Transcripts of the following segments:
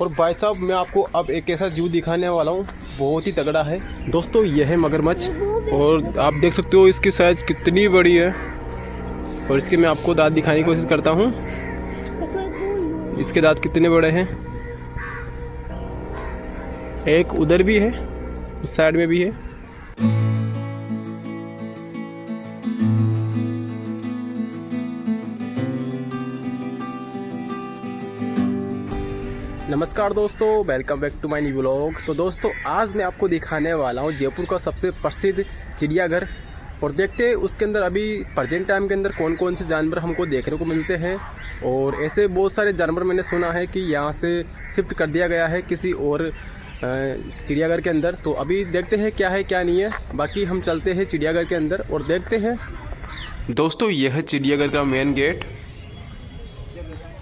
और भाई साहब मैं आपको अब एक ऐसा जू दिखाने वाला हूँ, बहुत ही तगड़ा है दोस्तों। यह है मगरमच्छ और आप देख सकते हो इसकी साइज कितनी बड़ी है। और इसके मैं आपको दांत दिखाने की कोशिश करता हूँ। इसके दांत कितने बड़े हैं, एक उधर भी है, उस साइड में भी है। नमस्कार दोस्तों, welcome back to my new vlog. तो दोस्तों आज मैं आपको दिखाने वाला हूँ जयपुर का सबसे प्रसिद्ध चिड़ियाघर। और देखते हैं उसके अंदर अभी प्रेजेंट टाइम के अंदर कौन कौन से जानवर हमको देखने को मिलते हैं। और ऐसे बहुत सारे जानवर मैंने सुना है कि यहाँ से शिफ्ट कर दिया गया है किसी और चिड़ियाघर के अंदर। तो अभी देखते हैं क्या है क्या नहीं है। बाकी हम चलते हैं चिड़ियाघर के अंदर और देखते हैं। दोस्तों यह है चिड़ियाघर का मेन गेट।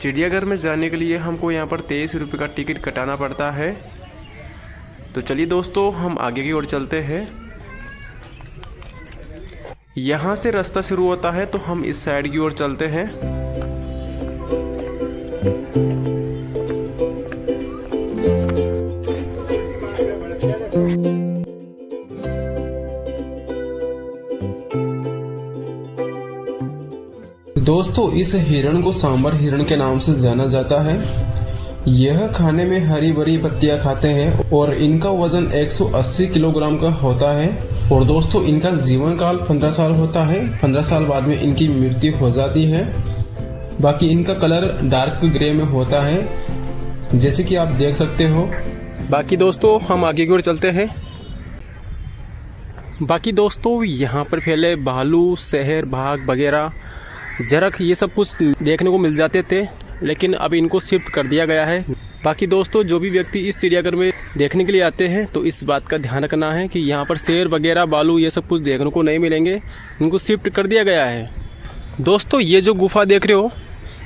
चिड़ियाघर में जाने के लिए हमको यहाँ पर 23 रुपये का टिकट कटाना पड़ता है। तो चलिए दोस्तों हम आगे की ओर चलते हैं। यहाँ से रास्ता शुरू होता है तो हम इस साइड की ओर चलते हैं। दोस्तों इस हिरण को सांबर हिरण के नाम से जाना जाता है। यह खाने में हरी भरी पत्तियां खाते हैं और इनका वजन 180 किलोग्राम का होता है। और दोस्तों इनका जीवन काल 15 साल होता है। 15 साल बाद में इनकी मृत्यु हो जाती है। बाकी इनका कलर डार्क ग्रे में होता है, जैसे कि आप देख सकते हो। बाकी दोस्तों हम आगे की ओर चलते हैं। बाकी दोस्तों यहाँ पर फैले भालू, शहर, बाघ वगैरह, जरख, ये सब कुछ देखने को मिल जाते थे, लेकिन अब इनको शिफ्ट कर दिया गया है। बाकी दोस्तों जो भी व्यक्ति इस चिड़ियाघर में देखने के लिए आते हैं तो इस बात का ध्यान रखना है कि यहाँ पर शेर वगैरह, बालू, ये सब कुछ देखने को नहीं मिलेंगे, इनको शिफ्ट कर दिया गया है। दोस्तों ये जो गुफा देख रहे हो,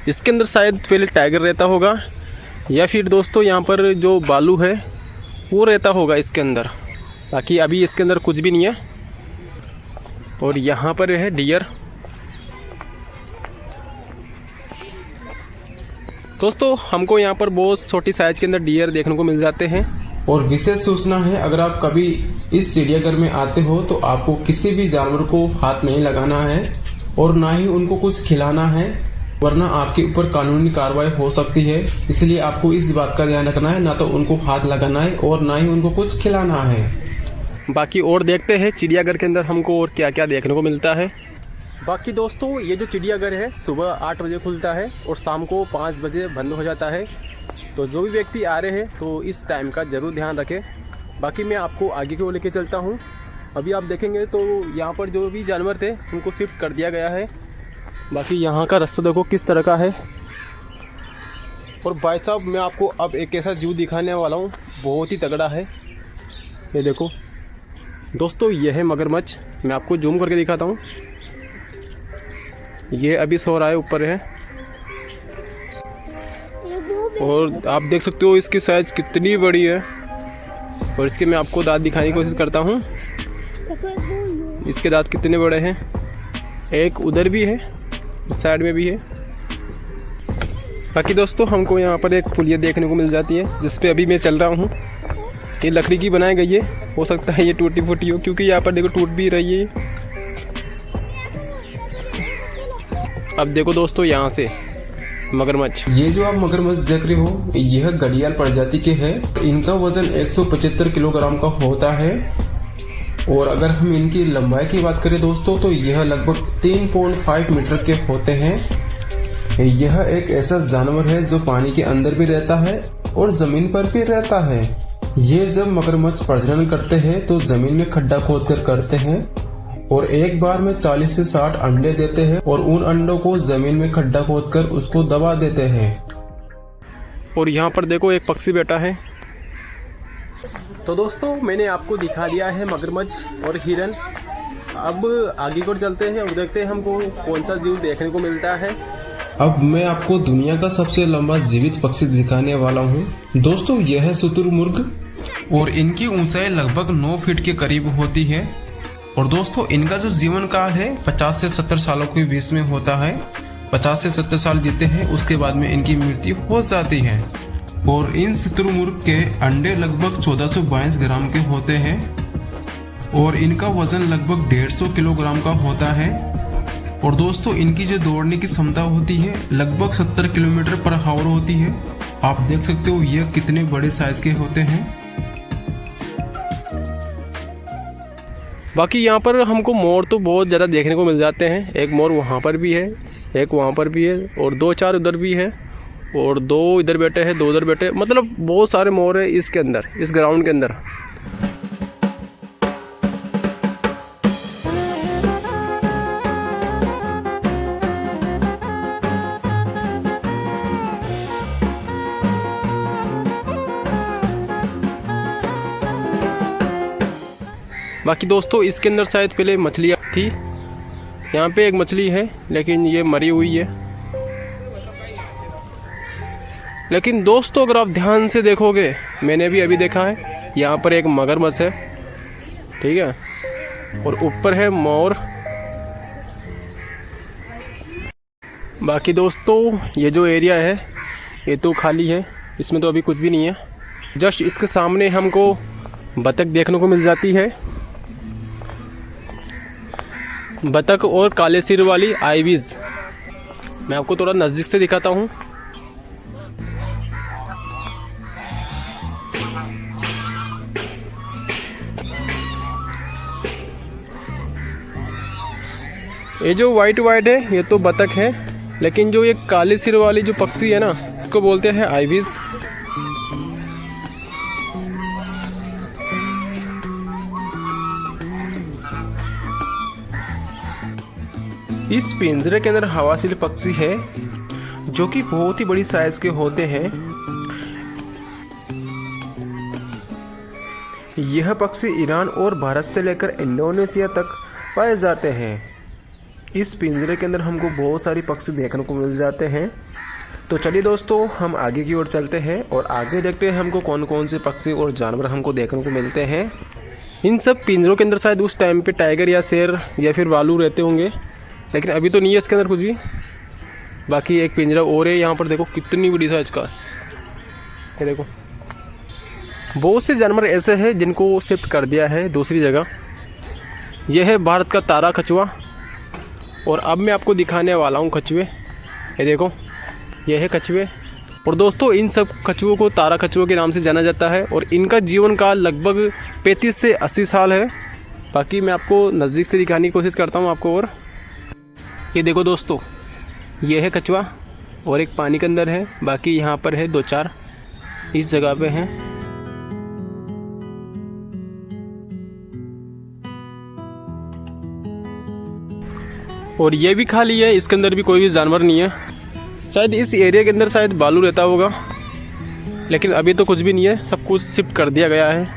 इसके अंदर शायद पहले टाइगर रहता होगा, या फिर दोस्तों यहाँ पर जो बालू है वो रहता होगा इसके अंदर। बाकी अभी इसके अंदर कुछ भी नहीं है। और यहाँ पर है डियर। दोस्तों हमको यहाँ पर बहुत छोटी साइज के अंदर डियर देखने को मिल जाते हैं। और विशेष सूचना है, अगर आप कभी इस चिड़ियाघर में आते हो तो आपको किसी भी जानवर को हाथ नहीं लगाना है और ना ही उनको कुछ खिलाना है, वरना आपके ऊपर कानूनी कार्रवाई हो सकती है। इसलिए आपको इस बात का ध्यान रखना है, ना तो उनको हाथ लगाना है और ना ही उनको कुछ खिलाना है। बाकी और देखते हैं चिड़ियाघर के अंदर हमको और क्या क्या देखने को मिलता है। बाकी दोस्तों ये जो चिड़ियाघर है सुबह 8 बजे खुलता है और शाम को 5 बजे बंद हो जाता है। तो जो भी व्यक्ति आ रहे हैं तो इस टाइम का ज़रूर ध्यान रखें। बाकी मैं आपको आगे की ओर लेके चलता हूँ। अभी आप देखेंगे तो यहाँ पर जो भी जानवर थे उनको शिफ्ट कर दिया गया है। बाकी यहाँ का रास्ता देखो किस तरह का है। और भाई साहब मैं आपको अब एक ऐसा जू दिखाने वाला हूँ, बहुत ही तगड़ा है। ये देखो दोस्तों यह है मगरमच्छ। मैं आपको जूम करके दिखाता हूँ। ये अभी सो रहा है, ऊपर है। और आप देख सकते हो इसकी साइज कितनी बड़ी है। और इसके मैं आपको दांत दिखाने की कोशिश करता हूँ। इसके दांत कितने बड़े हैं, एक उधर भी है, उस साइड में भी है। बाकी दोस्तों हमको यहाँ पर एक पुलिया देखने को मिल जाती है, जिस पे अभी मैं चल रहा हूँ। ये लकड़ी की बनाई गई है, हो सकता है ये टूटी फूटी हो, क्योंकि यहाँ पर देखो टूट भी रही है। अब देखो दोस्तों यहाँ से मगरमच्छ, ये जो आप मगरमच्छ देख रहे हो यह घड़ियाल प्रजाति के हैं। इनका वजन 175 किलोग्राम का होता है। और अगर हम इनकी लंबाई की बात करें दोस्तों तो यह लगभग 3.5 मीटर के होते हैं। यह एक ऐसा जानवर है जो पानी के अंदर भी रहता है और जमीन पर भी रहता है। ये जब मगरमच्छ प्रजनन करते हैं तो जमीन में खड्डा खोदकर करते हैं और एक बार में 40 से 60 अंडे देते हैं और उन अंडों को जमीन में खड्डा खोदकर उसको दबा देते हैं। और यहाँ पर देखो एक पक्षी बैठा है। तो दोस्तों मैंने आपको दिखा दिया है मगरमच्छ और हिरन। अब आगे को चलते हैं और देखते हैं हमको कौन सा जीव देखने को मिलता है। अब मैं आपको दुनिया का सबसे लंबा जीवित पक्षी दिखाने वाला हूँ। दोस्तों यह है शुतुरमुर्ग और इनकी ऊंचाई लगभग 9 फीट के करीब होती है। और दोस्तों इनका जो जीवन काल है 50 से 70 सालों के बीच में होता है। 50 से 70 साल जीते हैं, उसके बाद में इनकी मृत्यु हो जाती है। और इन शुतुरमुर्ग के अंडे लगभग 1422 ग्राम के होते हैं और इनका वजन लगभग 150 किलोग्राम का होता है। और दोस्तों इनकी जो दौड़ने की क्षमता होती है लगभग 70 किलोमीटर पर आवर होती है। आप देख सकते हो ये कितने बड़े साइज के होते हैं। बाकी यहाँ पर हमको मोर तो बहुत ज़्यादा देखने को मिल जाते हैं। एक मोर वहाँ पर भी है, एक वहाँ पर भी है और 2-4 उधर भी है और 2 इधर बैठे हैं, 2 उधर बैठे, मतलब बहुत सारे मोर है इसके अंदर, इस ग्राउंड के अंदर। बाकी दोस्तों इसके अंदर शायद पहले मछलियाँ थी। यहाँ पे एक मछली है लेकिन ये मरी हुई है। लेकिन दोस्तों अगर आप ध्यान से देखोगे, मैंने भी अभी देखा है, यहाँ पर एक मगरमच्छ है, ठीक है, और ऊपर है मोर। बाकी दोस्तों ये जो एरिया है ये तो खाली है, इसमें तो अभी कुछ भी नहीं है। जस्ट इसके सामने हमको बतख देखने को मिल जाती है, बतख और काले सिर वाली आइविज। मैं आपको थोड़ा नज़दीक से दिखाता हूँ। ये जो वाइट है ये तो बतख है, लेकिन जो ये काले सिर वाली जो पक्षी है ना, इसको बोलते हैं आइविज। इस पिंजरे के अंदर हवासिल पक्षी है जो कि बहुत ही बड़ी साइज के होते हैं। यह पक्षी ईरान और भारत से लेकर इंडोनेशिया तक पाए जाते हैं। इस पिंजरे के अंदर हमको बहुत सारी पक्षी देखने को मिल जाते हैं। तो चलिए दोस्तों हम आगे की ओर चलते हैं और आगे देखते हैं हमको कौन कौन से पक्षी और जानवर हमको देखने को मिलते हैं। इन सब पिंजरों के अंदर शायद उस टाइम पे टाइगर या शेर या फिर भालू रहते होंगे, लेकिन अभी तो नहीं है इसके अंदर कुछ भी। बाकी एक पिंजरा और है, यहाँ पर देखो कितनी बड़ी साइज का, ये देखो। बहुत से जानवर ऐसे हैं जिनको शिफ्ट कर दिया है दूसरी जगह। यह है भारत का तारा कछुआ और अब मैं आपको दिखाने वाला हूँ कछुए। ये देखो यह है कछुए। और दोस्तों इन सब कछुओं को तारा कछुओं के नाम से जाना जाता है और इनका जीवन काल लगभग 35 से 80 साल है। बाकी मैं आपको नज़दीक से दिखाने की कोशिश करता हूँ आपको। और ये देखो दोस्तों ये है कछुआ और एक पानी के अंदर है, बाकी यहाँ पर है 2-4 इस जगह पे हैं। और ये भी खाली है, इसके अंदर भी कोई भी जानवर नहीं है। शायद इस एरिया के अंदर शायद भालू रहता होगा, लेकिन अभी तो कुछ भी नहीं है, सब कुछ शिफ्ट कर दिया गया है।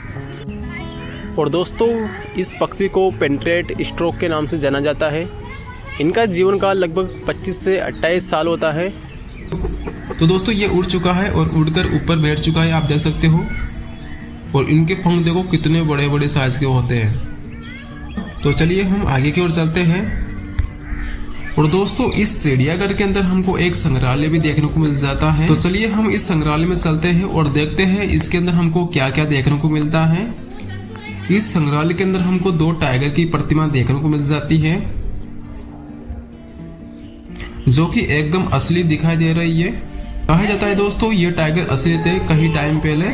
और दोस्तों इस पक्षी को पेंट्रेट स्ट्रोक के नाम से जाना जाता है। इनका जीवन काल लगभग 25 से 28 साल होता है। तो दोस्तों ये उड़ चुका है और उड़कर ऊपर बैठ चुका है, आप देख सकते हो। और इनके पंख देखो कितने बड़े बड़े साइज के होते हैं। तो चलिए हम आगे की ओर चलते हैं। और दोस्तों इस चिड़ियाघर के अंदर हमको एक संग्रहालय भी देखने को मिल जाता है। तो चलिए हम इस संग्रहालय में चलते हैं और देखते हैं इसके अंदर हमको क्या क्या देखने को मिलता है। इस संग्रहालय के अंदर हमको 2 टाइगर की प्रतिमा देखने को मिल जाती है जो कि एकदम असली दिखाई दे रही है। कहा जाता है दोस्तों ये टाइगर असली थे कहीं टाइम पहले,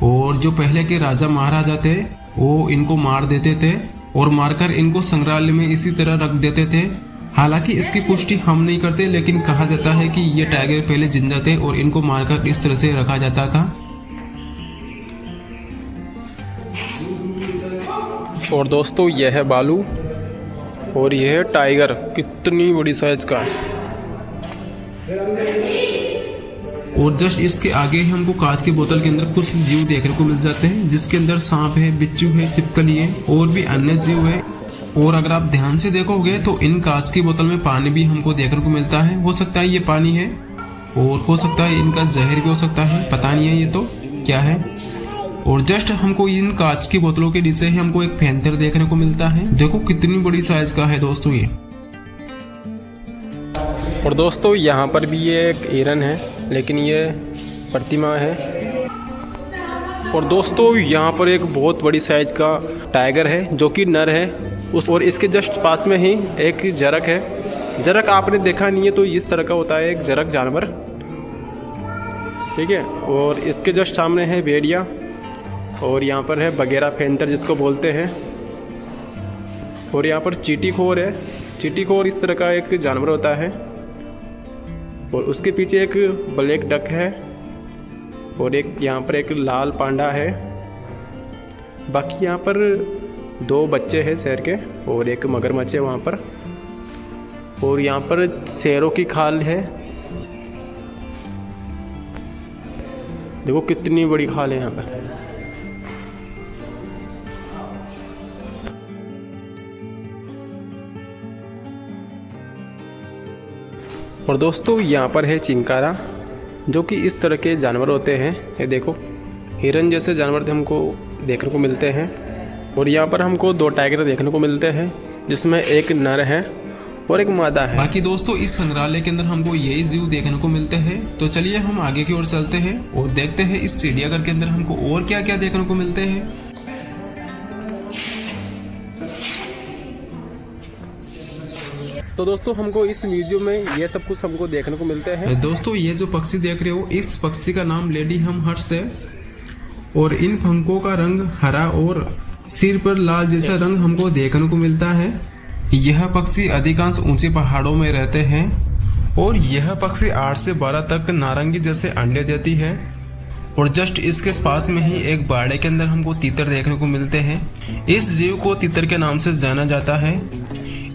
और जो पहले के राजा महाराजा थे वो इनको मार देते थे और मारकर इनको संग्रहालय में इसी तरह रख देते थे। हालांकि इसकी पुष्टि हम नहीं करते, लेकिन कहा जाता है कि ये टाइगर पहले जिंदा थे और इनको मारकर इस तरह से रखा जाता था। और दोस्तों यह है भालू और यह है टाइगर, कितनी बड़ी साइज का है। और जस्ट इसके आगे ही हमको कांच की बोतल के अंदर कुछ जीव देखने को मिल जाते हैं, जिसके अंदर सांप है, बिच्छू है, छिपकली है और भी अन्य जीव है। और अगर आप ध्यान से देखोगे तो इन कांच की बोतल में पानी भी हमको देखने को मिलता है। हो सकता है ये पानी है और हो सकता है इनका जहर भी हो सकता है, पता नहीं है ये तो क्या है। और जस्ट हमको इन कांच की बोतलों के नीचे ही हमको एक पैंथर देखने को मिलता है। देखो कितनी बड़ी साइज का है दोस्तों ये। और दोस्तों यहाँ पर भी ये एक हिरन है, लेकिन ये प्रतिमा है। और दोस्तों यहाँ पर एक बहुत बड़ी साइज का टाइगर है जो कि नर है और इसके जस्ट पास में ही एक जरक है। जरक आपने देखा नहीं है तो इस तरह का होता है एक जरक जानवर, ठीक है। और इसके जस्ट सामने है भेड़िया और यहाँ पर है बगेरा पैंथर जिसको बोलते हैं। और यहाँ पर चींटीखोर है। चींटीखोर इस तरह का एक जानवर होता है। और उसके पीछे एक ब्लैक डक है और एक यहाँ पर एक लाल पांडा है। बाकी यहाँ पर 2 बच्चे हैं शेर के और एक मगरमच्छ है वहाँ पर। और यहाँ पर शेरों की खाल है, देखो कितनी बड़ी खाल है यहाँ पर। और दोस्तों यहाँ पर है चिंकारा जो कि इस तरह के जानवर होते हैं। ये देखो हिरन जैसे जानवर हमको देखने को मिलते हैं। और यहाँ पर हमको 2 टाइगर देखने को मिलते हैं जिसमें एक नर है और एक मादा है। बाकी दोस्तों इस संग्रहालय के अंदर हमको यही ज़ू देखने को मिलते हैं। तो चलिए हम आगे की ओर चलते हैं और देखते हैं इस चिड़ियाघर के अंदर हमको और क्या क्या देखने को मिलते हैं। तो दोस्तों हमको इस म्यूजियम में ये सब कुछ हमको देखने को मिलते हैं। दोस्तों ये जो पक्षी देख रहे हो इस पक्षी का नाम लेडी हम हर्ष है। और इन पंखों का रंग हरा और सिर पर लाल जैसा रंग हमको देखने को मिलता है। यह पक्षी अधिकांश ऊंचे पहाड़ों में रहते हैं और यह पक्षी 8 से 12 तक नारंगी जैसे अंडे देती है। और जस्ट इसके पास में ही एक बाड़े के अंदर हमको तीतर देखने को मिलते हैं। इस जीव को तीतर के नाम से जाना जाता है।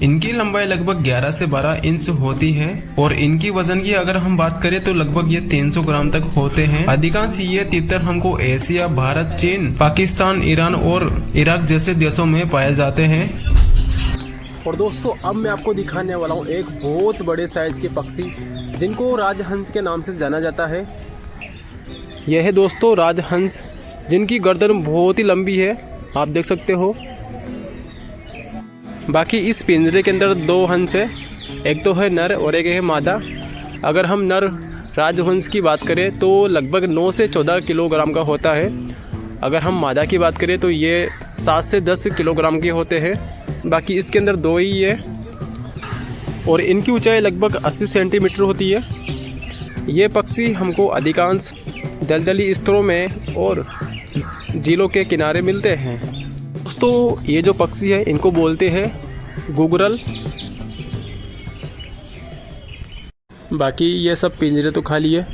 इनकी लंबाई लगभग 11 से 12 इंच होती है और इनकी वजन की अगर हम बात करें तो लगभग ये 300 ग्राम तक होते हैं। अधिकांश ये तीतर हमको एशिया, भारत, चीन, पाकिस्तान, ईरान और इराक जैसे देशों में पाए जाते हैं। और दोस्तों अब मैं आपको दिखाने वाला हूँ एक बहुत बड़े साइज के पक्षी जिनको राजहंस के नाम से जाना जाता है। यह है दोस्तों राजहंस जिनकी गर्दन बहुत ही लंबी है, आप देख सकते हो। बाकी इस पिंजरे के अंदर 2 हंस है, एक तो है नर और एक है मादा। अगर हम नर राजहंस की बात करें तो लगभग 9 से 14 किलोग्राम का होता है। अगर हम मादा की बात करें तो ये 7 से 10 किलोग्राम के होते हैं। बाकी इसके अंदर 2 ही है और इनकी ऊंचाई लगभग 80 सेंटीमीटर होती है। ये पक्षी हमको अधिकांश दलदली स्तरों में और झीलों के किनारे मिलते हैं। दोस्तों ये जो पक्षी है इनको बोलते हैं गुगरल। बाकी ये सब पिंजरे तो खाली है,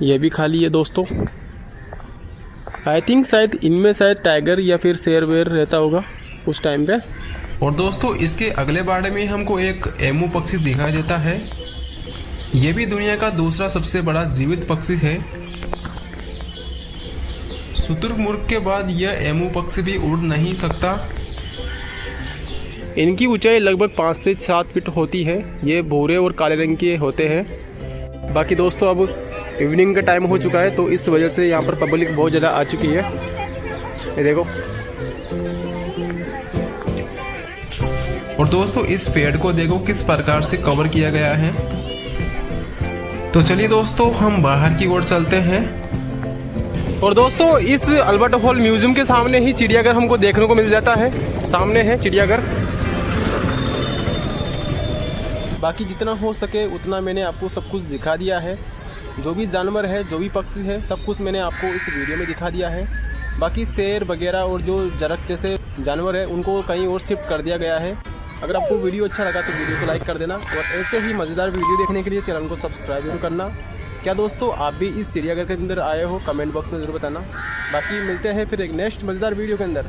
ये भी खाली है दोस्तों। आई थिंक शायद इनमें शायद टाइगर या फिर शेर वेर रहता होगा उस टाइम पे। और दोस्तों इसके अगले बाड़े में हमको एक एमू पक्षी दिखाई देता है। ये भी दुनिया का दूसरा सबसे बड़ा जीवित पक्षी है। शुतुरमुर्ग के बाद यह एमू पक्षी भी उड़ नहीं सकता। इनकी ऊंचाई लगभग 5 से 7 फीट होती है। ये भूरे और काले रंग के होते हैं। बाकी दोस्तों अब इवनिंग का टाइम हो चुका है तो इस वजह से यहाँ पर पब्लिक बहुत ज़्यादा आ चुकी है। ये देखो। और दोस्तों इस पेड़ को देखो किस प्रकार से कवर किया गया है। तो चलिए दोस्तों हम बाहर की ओर चलते हैं। और दोस्तों इस अल्बर्ट हॉल म्यूजियम के सामने ही चिड़ियाघर हमको देखने को मिल जाता है। सामने है चिड़ियाघर। बाकी जितना हो सके उतना मैंने आपको सब कुछ दिखा दिया है। जो भी जानवर है, जो भी पक्षी है, सब कुछ मैंने आपको इस वीडियो में दिखा दिया है। बाकी शेर वगैरह और जो जरक जैसे जानवर है उनको कहीं और शिफ्ट कर दिया गया है। अगर आपको वीडियो अच्छा लगा तो वीडियो को लाइक कर देना और ऐसे ही मज़ेदार वीडियो देखने के लिए चैनल को सब्सक्राइब जरूर करना। क्या दोस्तों आप भी इस चिड़ियाघर के अंदर आए हो? कमेंट बॉक्स में ज़रूर बताना। बाकी मिलते हैं फिर एक नेक्स्ट मज़ेदार वीडियो के अंदर।